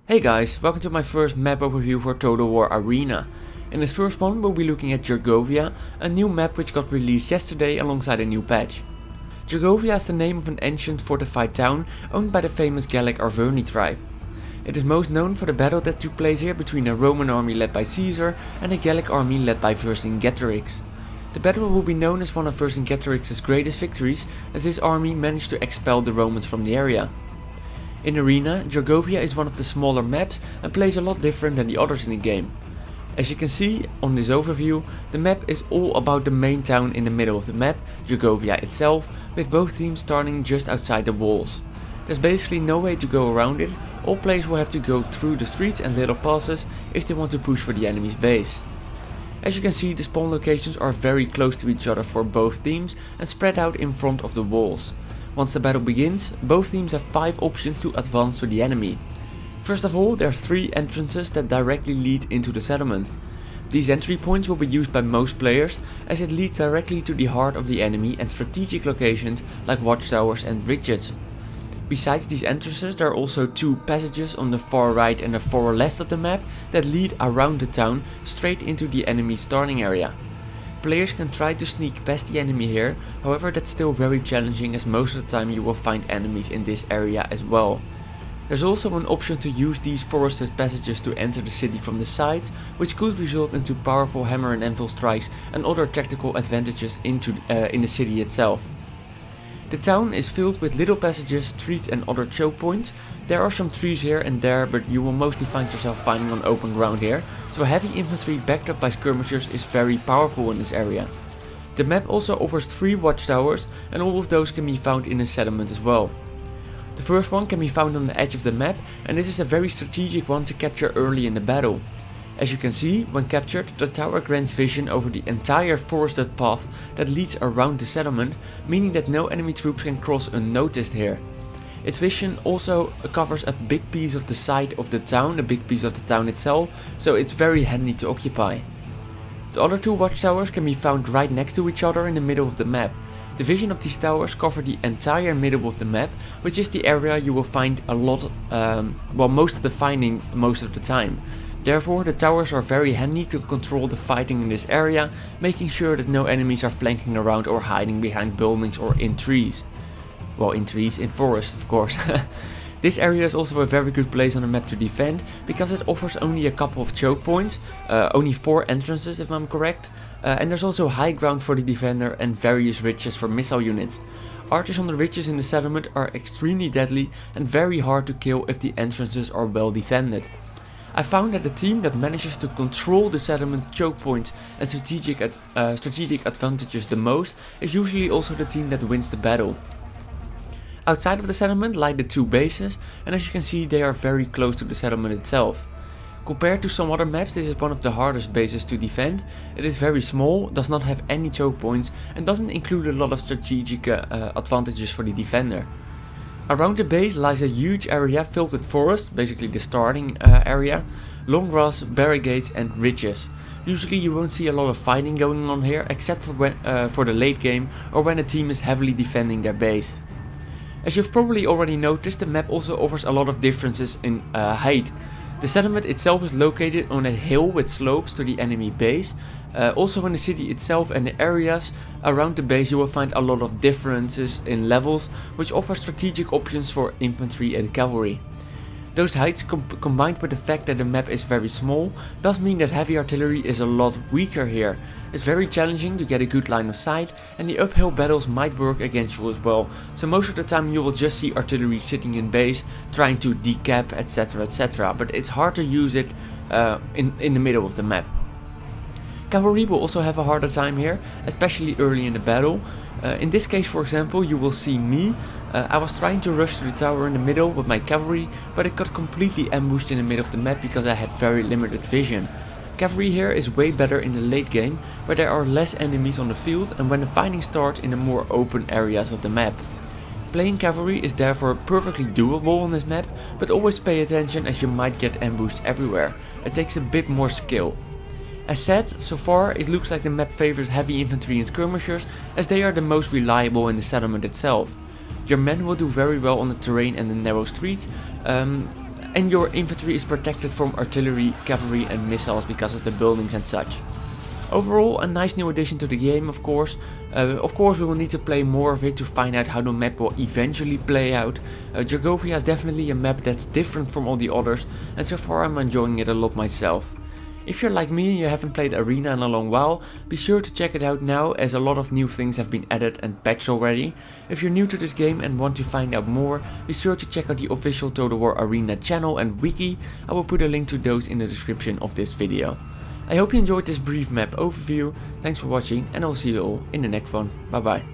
Hey guys, welcome to my first map overview for Total War Arena. In this first one we'll be looking at Gergovia, a new map which got released yesterday alongside a new patch. Gergovia is the name of an ancient fortified town owned by the famous Gallic Arverni tribe. It is most known for the battle that took place here between a Roman army led by Caesar and a Gallic army led by Vercingetorix. The battle will be known as one of Vercingetorix's greatest victories, as his army managed to expel the Romans from the area. In Arena, Gergovia is one of the smaller maps and plays a lot different than the others in the game. As you can see on this overview, the map is all about the main town in the middle of the map, Gergovia itself, with both teams starting just outside the walls. There's basically no way to go around it, all players will have to go through the streets and little passes if they want to push for the enemy's base. As you can see, the spawn locations are very close to each other for both teams and spread out in front of the walls. Once the battle begins, both teams have 5 options to advance to the enemy. First of all, there are 3 entrances that directly lead into the settlement. These entry points will be used by most players, as it leads directly to the heart of the enemy and strategic locations like watchtowers and ridges. Besides these entrances, there are also 2 passages on the far right and the far left of the map that lead around the town straight into the enemy's starting area. Players can try to sneak past the enemy here, however that's still very challenging, as most of the time you will find enemies in this area as well. There's also an option to use these forested passages to enter the city from the sides, which could result into powerful hammer and anvil strikes and other tactical advantages in the city itself. The town is filled with little passages, streets and other choke points. There are some trees here and there, but you will mostly find yourself fighting on open ground here, so heavy infantry backed up by skirmishers is very powerful in this area. The map also offers 3 watchtowers, and all of those can be found in the settlement as well. The first one can be found on the edge of the map, and this is a very strategic one to capture early in the battle. As you can see, when captured, the tower grants vision over the entire forested path that leads around the settlement, meaning that no enemy troops can cross unnoticed here. Its vision also covers a big piece of the side of the town, a big piece of the town itself, so it's very handy to occupy. The other 2 watchtowers can be found right next to each other in the middle of the map. The vision of these towers cover the entire middle of the map, which is the area you will find a lot, most of the fighting most of the time. Therefore, the towers are very handy to control the fighting in this area, making sure that no enemies are flanking around or hiding behind buildings or in trees. Well, in trees, in forests of course. This area is also a very good place on the map to defend, because it offers only a couple of choke points, only 4 entrances if I'm correct, and there's also high ground for the defender and various ridges for missile units. Archers on the ridges in the settlement are extremely deadly and very hard to kill if the entrances are well defended. I found that the team that manages to control the settlement choke points and strategic advantages the most is usually also the team that wins the battle. Outside of the settlement lie the 2 bases, and as you can see they are very close to the settlement itself. Compared to some other maps, this is one of the hardest bases to defend. It is very small, does not have any choke points and doesn't include a lot of strategic advantages for the defender. Around the base lies a huge area filled with forest, basically the starting area, long grass, barricades and ridges. Usually you won't see a lot of fighting going on here, except for the late game or when a team is heavily defending their base. As you've probably already noticed, the map also offers a lot of differences in height. The settlement itself is located on a hill with slopes to the enemy base. Also in the city itself and the areas around the base you will find a lot of differences in levels, which offer strategic options for infantry and cavalry. Those heights combined with the fact that the map is very small does mean that heavy artillery is a lot weaker here. It's very challenging to get a good line of sight, and the uphill battles might work against you as well, so most of the time you will just see artillery sitting in base trying to decap etc, but it's hard to use it in the middle of the map. Cavalry will also have a harder time here, especially early in the battle. In this case, for example, you will see me. I was trying to rush to the tower in the middle with my cavalry, but it got completely ambushed in the middle of the map because I had very limited vision. Cavalry here is way better in the late game, where there are less enemies on the field and when the fighting starts in the more open areas of the map. Playing cavalry is therefore perfectly doable on this map, but always pay attention as you might get ambushed everywhere. It takes a bit more skill. As said, so far it looks like the map favors heavy infantry and skirmishers, as they are the most reliable in the settlement itself. Your men will do very well on the terrain and the narrow streets, and your infantry is protected from artillery, cavalry and missiles because of the buildings and such. Overall, a nice new addition to the game, of course. We will need to play more of it to find out how the map will eventually play out. Gergovia is definitely a map that's different from all the others, and so far I'm enjoying it a lot myself. If you're like me and you haven't played Arena in a long while, be sure to check it out now, as a lot of new things have been added and patched already. If you're new to this game and want to find out more, be sure to check out the official Total War Arena channel and wiki. I will put a link to those in the description of this video. I hope you enjoyed this brief map overview. Thanks for watching and I'll see you all in the next one. Bye bye.